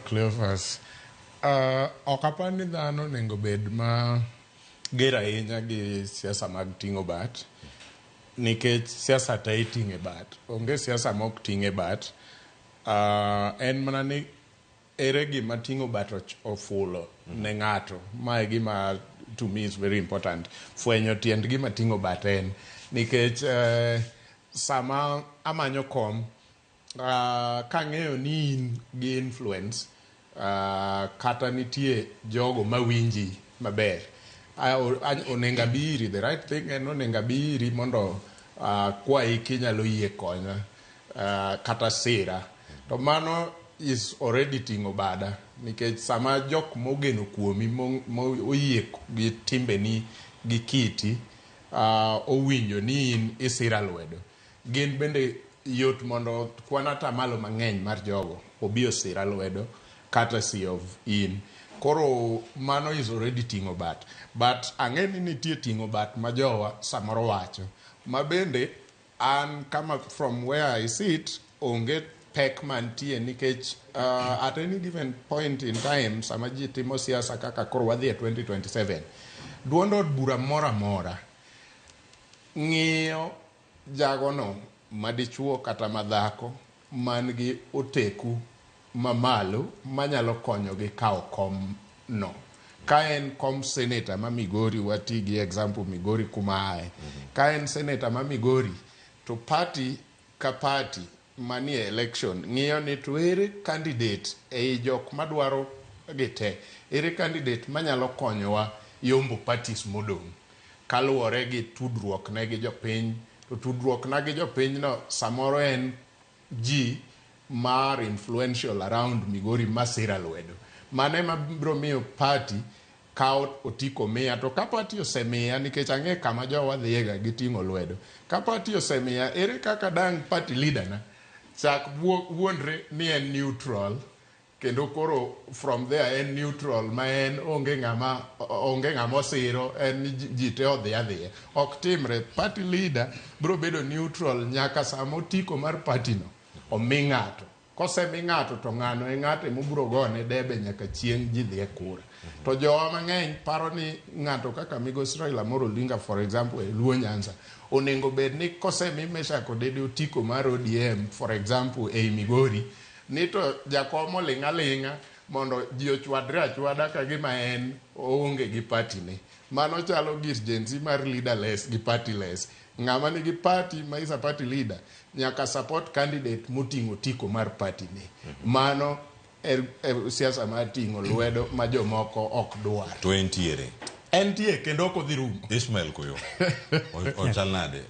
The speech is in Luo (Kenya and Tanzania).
Cleophas. Ok apar ni dhano onego bed ma ger ahinya gi siasa mag ting'o bat, nikech siasa te iting'e bat. Onge siasa mok ting'e bat. En mana ni ere gima ting'o bat ofulo ne ng'ato. Mae gima to me is very important. Fwenyo tiend gima ting'o bat en. Nikech sama amanyo kom, kang'eyo ni in gi influence, kata nitie jogo mawinji maber, onego abiri. The right thing en onego abiri mondo kwayi kinyalo yie konya, kata sira. To mano is already ting'o bada, nikech sama jok mogeno kuomi, oyie gi timbeni gi kiti, owinjo ni in isira lwedo, gin bende yot mondo kwan atamalo mang'eny mar jogo obi osira lwedo kata si of in. Koro mano is already ting'o bat. But ang'e ni nitie ting'o bat ma jowa samoro wacho, ma bende an kama from where I sit onge pek mantie, nikech at any given point in time sama ji timo siasa kaka koro wadhi e 2027, duond od bura mora mora ng'iyo jagono madichuo kata madhako man gi oteku mamalo manyalo konyogi kawo kom no. Ka en kom senator ma Migori, wati gi example Migori kuma ae. Ka en senator ma Migori, to party ka party manie election ng'iyo ni to ere candidate ei jok madwaro gite, ere candidate manyalo konyowa yombo parties modong', kaluwore gi tudruok ne gi jopiny. To tudruok na gi jopiny no samoro en ji mar influential around Migori masira lwedo. Mane ma biro miyo party kao otiko miya. To ka party osemiya, nikech ang'e kama jowa dhiega gi ting'o lwedo, ka party osemiya, ere kaka dang' party leader na chak wuondre ni en neutral, kendo koro from there en neutral, ma en onge ng'ama osiro, en ji te odhi adhiya. Ok timre. Party leader biro bedo neutral nyaka samo tiko mar party no omi ng'ato. Kosemi ng'ato, to ng'ano e ng'ate mobiro gone debe nyaka chieng' ji dhi e kura. To jowa mang'eny paro ni ng'ato kaka Migosi Raila Amolo Odinga, for example, e Luo Nyanza, onego bed ni kosemi Meshak Odede otiko mar ODM, for example, ei Migori, ni to jakom oling' aling'a mondo ji ochwadre achwada ka gima en oonge gi party ne. Mano chalo gir jensi mar leaderless gi partyless. Ng'ama nigi party ma is a party leader nyaka support candidate moting'o tiko mar party ne. Mano siasa mar ting'o lwedo ma jomoko ok dwar. To entiere kendo ok odhi rumo. Ishmael Koyo ochal nade?